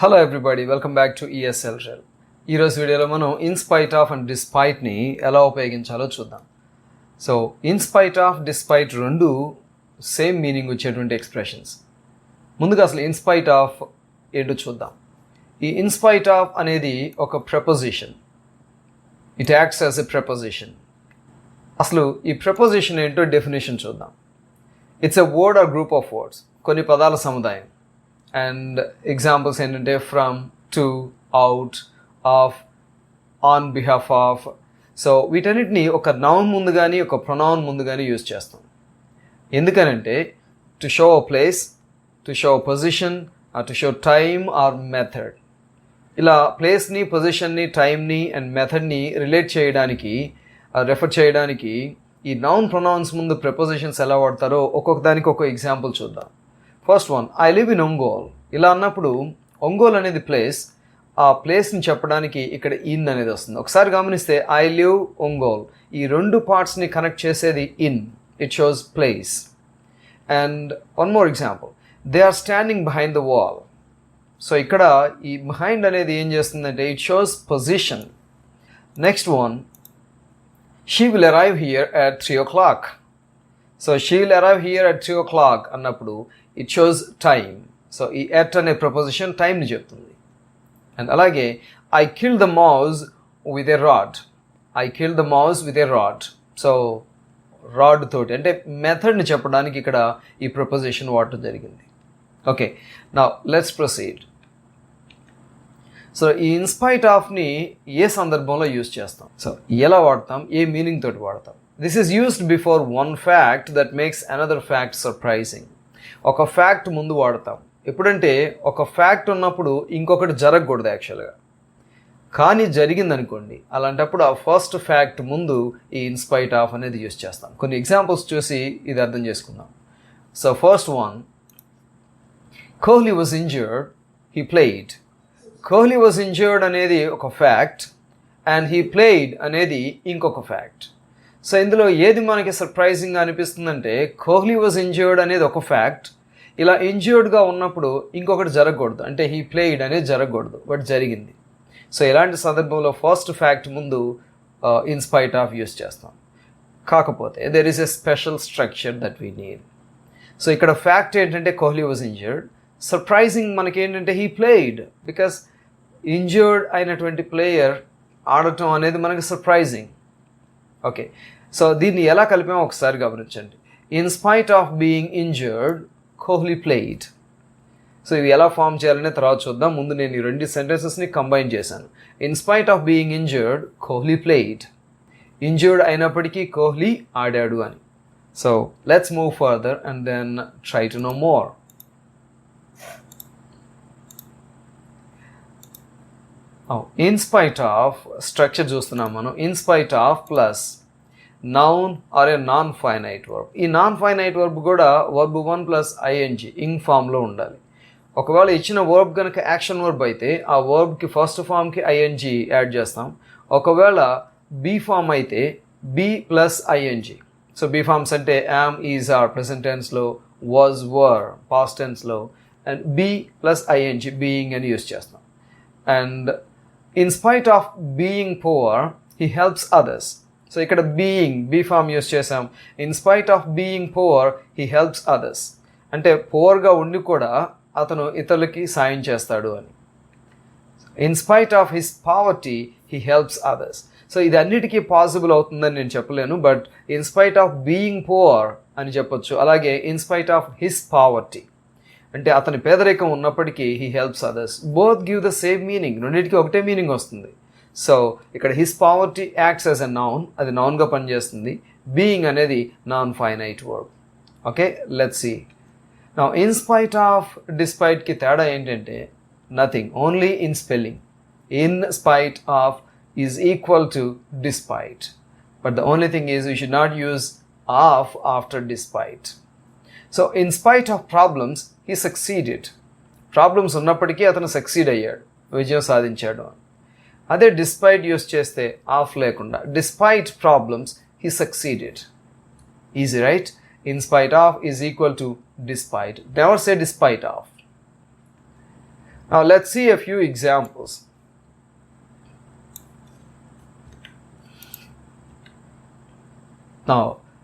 Hello everybody, welcome back to ESL shell. ఈరోజు వీడియోలో మనం ఇన్స్పైట్ ఆఫ్ అండ్ డిస్పైట్ని ఎలా ఉపయోగించాలో చూద్దాం. సో ఇన్స్పైట్ ఆఫ్, డిస్పైట్ రెండు సేమ్ మీనింగ్ వచ్చేటువంటి ఎక్స్ప్రెషన్స్. ముందుగా అసలు ఇన్స్పైట్ ఆఫ్ ఏంటో చూద్దాం. ఈ ఇన్స్పైట్ ఆఫ్ అనేది ఒక preposition. It acts as a preposition. అసలు ఈ ప్రపోజిషన్ ఏంటో డెఫినేషన్ చూద్దాం. It's a word or group of words, కొన్ని పదాల సముదాయం. అండ్ ఎగ్జాంపుల్స్ ఏంటంటే from, to, out, of, on behalf of. So వీటన్నిటిని ఒక నౌన్ ముందు కానీ ఒక ప్రొనౌన్ ముందు కానీ యూజ్ చేస్తాం. ఎందుకనంటే to show a place, to show a position, to show time or method. ఇలా ప్లేస్ని, పొజిషన్ని, టైమ్ని అండ్ మెథడ్ని రిలేట్ చేయడానికి, రెఫర్ చేయడానికి ఈ నౌన్ ప్రొనౌన్స్ ముందు ప్రిపోజిషన్స్ ఎలా వాడతారో ఒక్కొక్క దానికి ఒక ఎగ్జాంపుల్ చూద్దాం. First one, I live in Ongole. ఇలా అన్నప్పుడు ఒంగోల్ అనేది ప్లేస్. ఆ ప్లేస్ని చెప్పడానికి ఇక్కడ ఇన్ అనేది వస్తుంది. ఒకసారి గమనిస్తే ఐ లివ్, ఒంగోల్ ఈ రెండు పార్ట్స్ని కనెక్ట్ చేసేది in. It shows place. And one more example, they are standing behind the wall. So ఇక్కడ ఈ బిహైండ్ అనేది ఏం చేస్తుందంటే it shows position. Next one, she will arrive here at 3 o'clock. So she will arrive here at 3 o'clock అన్నప్పుడు it shows time. So ఈ at అనే preposition టైంని చెప్తుంది. అండ్ అలాగే I kill the mouse with a rod. I kill the mouse with a rod. So rod తోటి అంటే మెథడ్ని చెప్పడానికి ఇక్కడ ఈ ప్రపోజిషన్ వాడటం జరిగింది. Okay, now let's proceed. So ఈ ఇన్స్పైట్ ఆఫ్ని ఏ సందర్భంలో యూజ్ చేస్తాం, సో ఎలా వాడతాం, ఏ మీనింగ్ తోటి వాడతాం. This is used before one fact that makes another fact surprising. ఒక ఫ్యాక్ట్ ముందు వాడతాం. ఎప్పుడంటే ఒక ఫ్యాక్ట్ ఉన్నప్పుడు ఇంకొకటి జరగకూడదు యాక్చువల్గా, కానీ జరిగిందనుకోండి, అలాంటప్పుడు ఆ ఫస్ట్ ఫ్యాక్ట్ ముందు ఈ ఇన్స్పైట్ ఆఫ్ అనేది యూజ్ చేస్తాం. కొన్ని ఎగ్జాంపుల్స్ చూసి ఇది అర్థం చేసుకుందాం. So first one, Kohli was injured, he played. Kohli was injured అనేది ఒక ఫ్యాక్ట్ అండ్ హీ ప్లేడ్ అనేది ఇంకొక ఫ్యాక్ట్. సో ఇందులో ఏది మనకి సర్ప్రైజింగ్గా అనిపిస్తుందంటే కోహ్లీ వాజ్ ఇంజర్డ్ అనేది ఒక ఫ్యాక్ట్. ఇలా ఇంజర్డ్గా ఉన్నప్పుడు ఇంకొకటి జరగకూడదు, అంటే హీ ప్లేడ్ అనేది జరగకూడదు, బట్ జరిగింది. సో ఇలాంటి సందర్భంలో ఫస్ట్ ఫ్యాక్ట్ ముందు ఇన్స్పైట్ ఆఫ్ యూస్ చేస్తాం. కాకపోతే there is a special structure that we need. So ఇక్కడ ఫ్యాక్ట్ ఏంటంటే కోహ్లీ వాజ్ ఇంజర్డ్. సర్ప్రైజింగ్ మనకేంటంటే హీ ప్లేడ్, బికాస్ ఇంజర్డ్ అయినటువంటి ప్లేయర్ ఆడటం అనేది మనకి సర్ప్రైజింగ్. ఓకే, సో దీన్ని ఎలా కలిపామో ఒకసారి గమనించండి. In spite of being injured, Kohli played. So ఇవి ఎలా ఫామ్ చేయాలనే తర్వాత చూద్దాం. ముందు నేను ఈ రెండు సెంటెన్సెస్ని కంబైన్ చేశాను. In spite of being injured, Kohli played. Injured అయినప్పటికీ కోహ్లీ ఆడాడు అని. So let's move further and then try to know more. In spite of structure చూస్తున్నాం మనం. In spite of plus noun or a non finite verb. ఈ నాన్ ఫైనైట్ వర్బ్ కూడా verb 1 plus ING ing ఫామ్లో ఉండాలి. ఒకవేళ ఇచ్చిన వర్బ్ కనుక యాక్షన్ వర్బ్ అయితే ఆ వర్బ్కి ఫస్ట్ ఫామ్కి ఐఎన్జి యాడ్ చేస్తాం. ఒకవేళ బీ ఫామ్ అయితే be plus I N G. So be forms అంటే యామ్, ఈజ్, ఆర్ ప్రెసెంట్ టెన్స్లో, వాజ్, వర్ పాస్ట్ టెన్స్లో, and be plus I N G being అని యూస్ చేస్తాం. And in spite of being poor he helps others. So ఇక్కడ being be form use చేసాం. In spite of being poor he helps others అంటే పువర్గా ఉండి కూడా అతను ఇతరులకి సాయం చేస్తాడు అని. In spite of his poverty he helps others. So ఇది అన్నిటికీ పాసిబుల్ అవుతుందని నేను చెప్పలేను, but in spite of being poor అని చెప్పొచ్చు. అలాగే in spite of his poverty అంటే అతని పేదరికం ఉన్నప్పటికీ he helps others. Both give the same meaning, రెండింటికి ఒకటే మీనింగ్ వస్తుంది. సో ఇక్కడ his poverty acts as a noun, అది నౌన్గా పనిచేస్తుంది. బీయింగ్ అనేది non finite verb. Okay, let's see now. In spite of, డిస్పైట్కి తేడా ఏంటంటే nothing, only in spelling. In spite of is equal to despite, but the only thing is you should not use of after despite. So in spite of problems he succeeded. Problems ఉన్నప్పటికీ అతను succeed అయ్యాడు, విజయం సాధించాడు. అదే despite use చేస్తే of లేకుండా despite problems he succeeded. Easy right? In spite of is equal to despite. Never say despite of. Now let's see a few examples. Now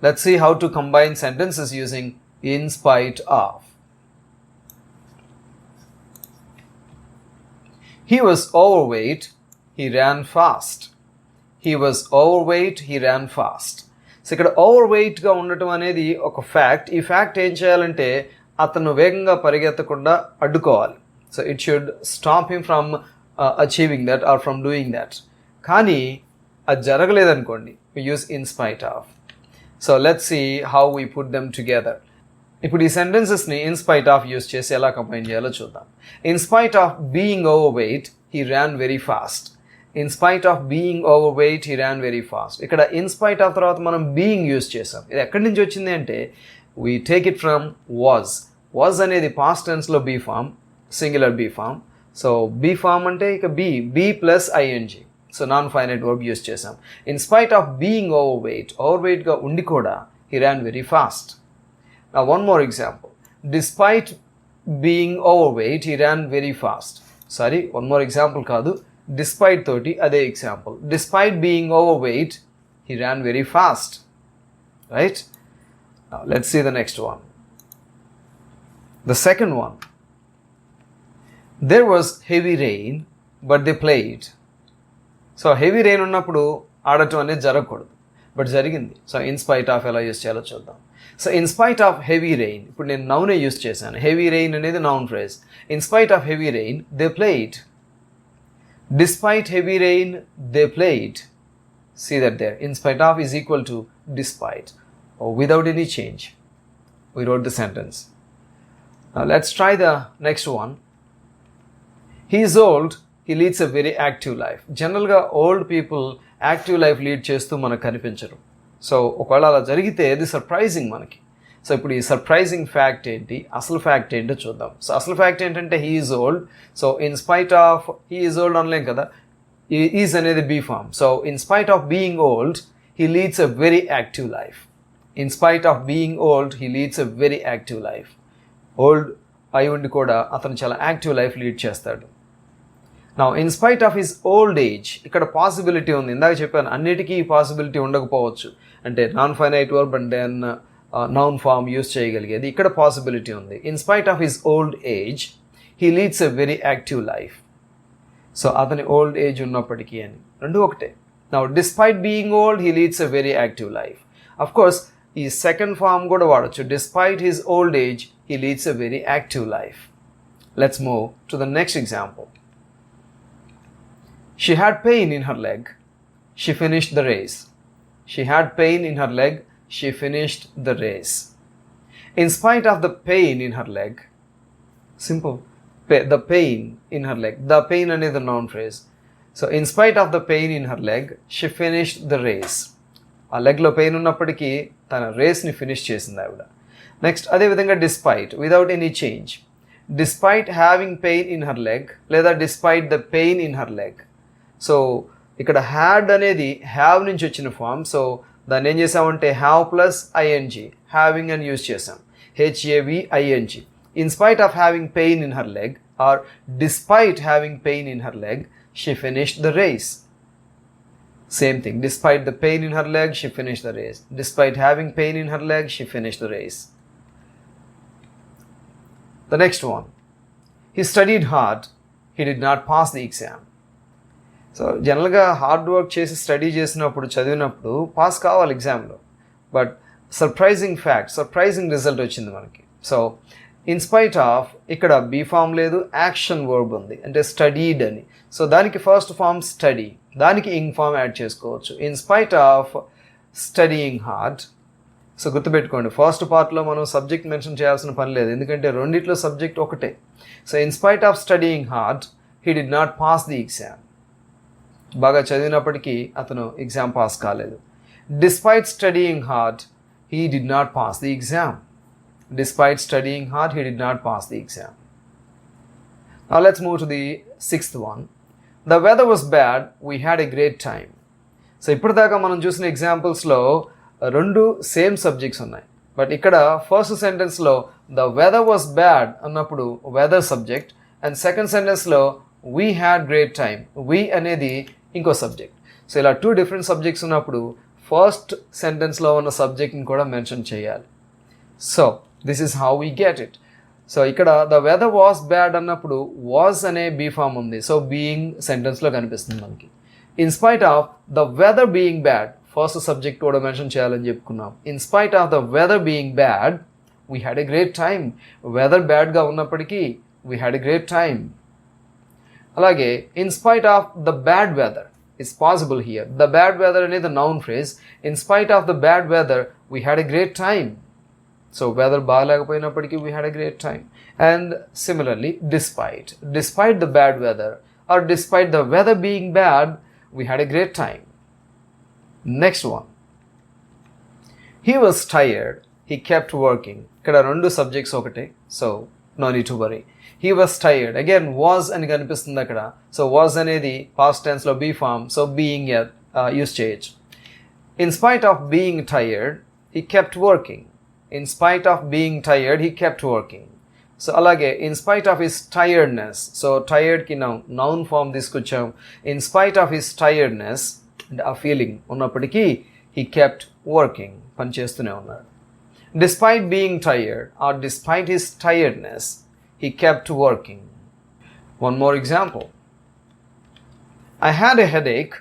let's see how to combine sentences using in spite of. He was overweight, he ran fast. He was overweight, he ran fast. So ఇక్కడ ఓవర్వెయిట్గా ఉండటం అనేది ఒక fact. ఈ fact ఏం చేయాలంటే అతను వేగంగా పరిగెత్తకుండా అడ్డుకోవాలి. So it should stop him from achieving that or from doing that. కానీ అది జరగలేదనుకోండి, we use in spite of. So let's see how we put them together. ఇప్పుడు ఈ సెంటెన్సెస్ని ఇన్ స్పైట్ ఆఫ్ యూస్ చేసి ఎలా కంబైన్ చేయాలో చూద్దాం. In spite of being overweight he ran very fast. In spite of being overweight he ran very fast. ఇక్కడ in spite of తర్వాత మనం బీయింగ్ యూస్ చేసాం. ఇది ఎక్కడి నుంచి వచ్చింది అంటే we take it from was. Was అనేది పాస్ట్ టెన్స్లో be form, singular be form. So be form అంటే ఇక be plus I N G. So non finite verb use చేసాం. ఇన్ స్పైట్ ఆఫ్ బీయింగ్ ఓవర్వెయిట్గా ఉండి కూడా he ran very fast. Now one more example. Despite being overweight, he ran very fast. Sorry, one more example kaadu. Despite toti ade example. Despite being overweight, he ran very fast. Right? Now let's see the next one. The second one. There was heavy rain, but they played. So heavy rain ఉన్నప్పుడు ఆడటం అనేది జరగకూడదు, but జరిగింది. So in spite of ఎలా use చేయాలో చూద్దాం. So in spite of heavy rain, ఇప్పుడు నేను నౌనే యూస్ చేశాను. హెవీ రెయిన్ అనేది noun phrase. In spite of heavy rain they played. Despite heavy rain they played. See that there in spite of is equal to despite without any change. We wrote the sentence. Now let's try the next one. He is old, he leads a very active life. జనరల్గా old people active life lead చేస్తూ మనకు కనిపించరు. So ఒకవేళ అలా జరిగితే అది surprising మనకి. So ఇప్పుడు ఈ సర్ప్రైజింగ్ ఫ్యాక్ట్ ఏంటి, అసలు ఫ్యాక్ట్ ఏంటో చూద్దాం. సో అసలు ఫ్యాక్ట్ ఏంటంటే he is old. So in spite of he is old అనలేం కదా, ఈజ్ అనేది be form. So in spite of being old he leads a very active life. In spite of being old he leads a very active life. Old అయి ఉండి కూడా అతను చాలా active life lead చేస్తాడు. నా in spite of his old age, ఇక్కడ possibility ఉంది. ఇందాక చెప్పాను అన్నిటికీ ఈ పాసిబిలిటీ ఉండకపోవచ్చు, అంటే non finite verb and then noun form use చేయగలిగేది. ఇక్కడ పాసిబిలిటీ ఉంది. In spite of his old age he leads a very active life. So అతని ఓల్డ్ ఏజ్ ఉన్నప్పటికీ అని రెండు ఒకటే. నా despite being old he leads a very active life. Of course ఈ సెకండ్ ఫామ్ కూడా వాడచ్చు. Despite his old age he leads a very active life. Let's move to the next example. She had pain in her leg. She finished the race. She had pain in her leg. She finished the race. In spite of the pain in her leg, simple. The pain in her leg. The pain is the noun phrase. So in spite of the pain in her leg, she finished the race. ఆ లెగ్లో pain ఉన్నప్పటికీ తన రేస్ని finish చేసింది ఆవిడ. Next అదేవిధంగా despite, without any change. Despite having pain in her leg లేదా despite the pain in her leg. So ఇక్కడ had అనేది have నుంచి వచ్చిన ఫామ్. సో దాన్ని ఏం చేసామంటే హ్యావ్ ప్లస్ ఐఎన్జీ, హ్యావింగ్ అని యూజ్ చేసాం. HAVING. In spite of having pain in her leg or despite having pain in her leg she finished the race. Same thing. Despite the pain in her leg she finished the race. Despite having pain in her leg she finished the race. The next one. He studied hard. He did not pass the exam. So జనరల్గా hard work చేసి study చేసినప్పుడు చదివినప్పుడు pass కావాలి ఎగ్జామ్లో, but surprising result వచ్చింది మనకి. So in spite of ఇక్కడ be form లేదు, యాక్షన్ వర్బ్ ఉంది, అంటే స్టడీడ్ అని. సో దానికి ఫస్ట్ ఫామ్ స్టడీ, దానికి ఇంగ్ ఫామ్ యాడ్ చేసుకోవచ్చు. In spite of studying hard. So గుర్తుపెట్టుకోండి, ఫస్ట్ పార్ట్లో మనం సబ్జెక్ట్ మెన్షన్ చేయాల్సిన పని లేదు, ఎందుకంటే రెండిట్లో సబ్జెక్ట్ ఒకటే. So in spite of studying hard he did not pass the exam. బాగా చదివినప్పటికీ అతను ఎగ్జామ్ పాస్ కాలేదు. Despite studying hard he did not pass the exam. Despite studying hard he did not pass the exam. Now let's move to the sixth one. The weather was bad, we had a great time. So ఇప్పటిదాకా మనం చూసిన ఎగ్జాంపుల్స్లో రెండు same subjects ఉన్నాయి, but ఇక్కడ first సెంటెన్స్లో the weather was bad అన్నప్పుడు weather subject and second సెంటెన్స్లో we had great time. We అనేది ఇంకో సబ్జెక్ట్. సో ఇలా 2 డిఫరెంట్ సబ్జెక్ట్స్ ఉన్నప్పుడు ఫస్ట్ సెంటెన్స్లో ఉన్న సబ్జెక్ట్ని కూడా మెన్షన్ చేయాలి. So this is how we get it. So ఇక్కడ ద వెదర్ వాస్ బ్యాడ్ అన్నప్పుడు వాస్ అనే బీ ఫామ్ ఉంది. సో బీయింగ్ సెంటెన్స్లో కనిపిస్తుంది మనకి. In spite of the weather being bad, first subject కూడా మెన్షన్ చేయాలని చెప్పుకున్నాం. In spite of the weather being bad we had a great time. Weather బ్యాడ్గా ఉన్నప్పటికీ we had a great time. అలాగే in spite of the bad weather is possible here. The bad weather అనేది the noun phrase. In spite of the bad weather, we had a great time. So weather బాగాలేకపోయినప్పటికీ we had a great time. And similarly, despite the bad weather or despite the weather being bad, we had a great time. Next one. He was tired. He kept working. ఇక్కడ 2 subjects ఒకటే. So no need to worry. He was tired. Again, was అని కనిపిస్తుంది అక్కడ. So was అనేది past tenseలో be form. So being use చేయొచ్చు. In spite of being tired, he kept working. In spite of being tired, he kept working. So అలాగే in spite of his tiredness. So tiredకి noun form తీసుకొచ్చాం. In spite of his tiredness, ఆ feeling ఉన్నప్పటికీ he kept working. పని చేస్తూనే ఉన్నాడు. Despite being tired or despite his tiredness, he kept working. One more example. I had a headache.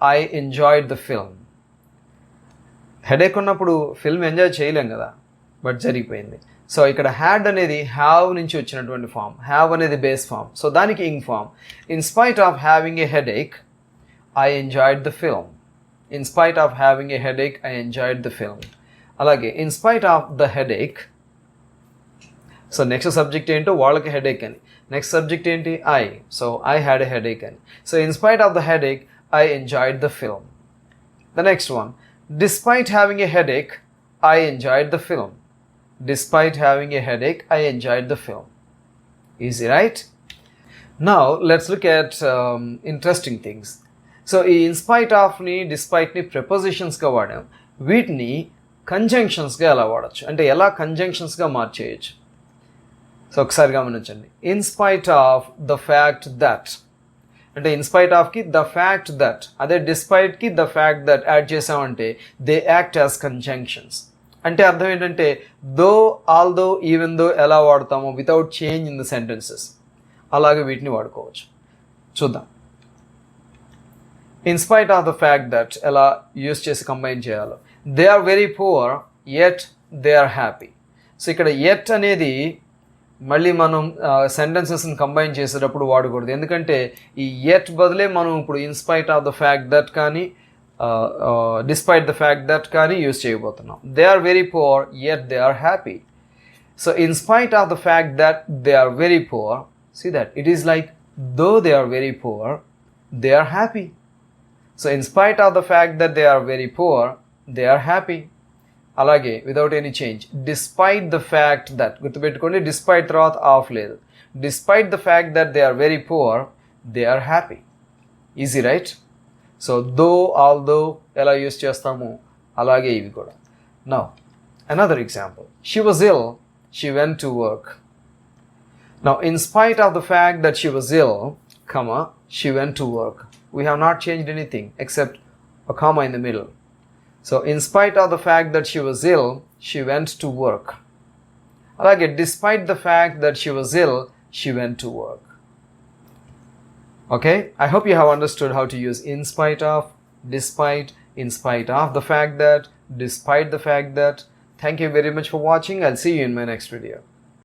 I enjoyed the film. Headache ఉన్నప్పుడు film enjoy చేయలేం కదా, but జరిగిపోయింది. So ఇక్కడ హ్యాడ్ అనేది హ్యావ్ నుంచి వచ్చినటువంటి ఫామ్. హ్యావ్ అనేది బేస్ ఫామ్. సో దానికి ing form. In spite of having a headache I enjoyed the film. In spite of having a headache I enjoyed the film. అలాగే in spite of the headache. So next subject ఏంటో వాళ్ళకి headache అని. Next subject ఏంటి? I. So I had a headache అని. So in spite of the headache I enjoyed the film. The next one. Despite having a headache I enjoyed the film. Despite having a headache, I enjoyed the film. Easy, right? Now, let's look at interesting things. So, in spite of ni, despite ni prepositions ga vaadam. వీటిని కంజంక్షన్స్గా ఎలా వాడచ్చు అంటే ఎలా కంజంక్షన్స్గా మార్చేయచ్చు. So ఒకసారి గమనించండి. In spite of the fact that అంటే in spite ఆఫ్కి the fact that, అదే డిస్పైట్కి ద ఫ్యాక్ట్ దట్ యాడ్ చేసామంటే దే యాక్ట్ యాజ్ కంజంక్షన్స్. అంటే అర్థం ఏంటంటే దో, ఆల్దో, ఈవెన్ దో ఎలా వాడతామో without change in the sentences, అలాగే వీటిని వాడుకోవచ్చు. చూద్దాం. In spite of the fact that ఎలా యూస్ చేసి కంబైన్ చేయాలో. They are very poor yet they are happy. So ఇక్కడ యెట్ అనేది మళ్ళీ మనం సెంటెన్సెస్ని కంబైన్ చేసేటప్పుడు వాడకూడదు, ఎందుకంటే ఈ యెట్ బదులే మనం ఇప్పుడు in spite of the fact that కానీ despite the fact that కానీ యూస్ చేయబోతున్నాం. They are very poor yet they are happy. So in spite of the fact that they are very poor, see that it is like though they are very poor they are happy. So in spite of the fact that they are very poor they are happy. అలాగే without any change despite the fact that, గుర్తుపెట్టుకోండి despite తర్వాత of లేదు. Despite the fact that they are very poor they are happy. Easy right? So though, although ఎలా use చేస్తాము అలాగే ఇవి కూడా. Now another example. She was ill, she went to work. Now in spite of the fact that she was ill, comma, she went to work. We have not changed anything except a comma in the middle. So in spite of the fact that she was ill, she went to work. Alage despite the fact that she was ill, she went to work. Okay, I hope you have understood how to use in spite of, despite, in spite of the fact that, despite the fact that. Thank you very much for watching. I'll see you in my next video.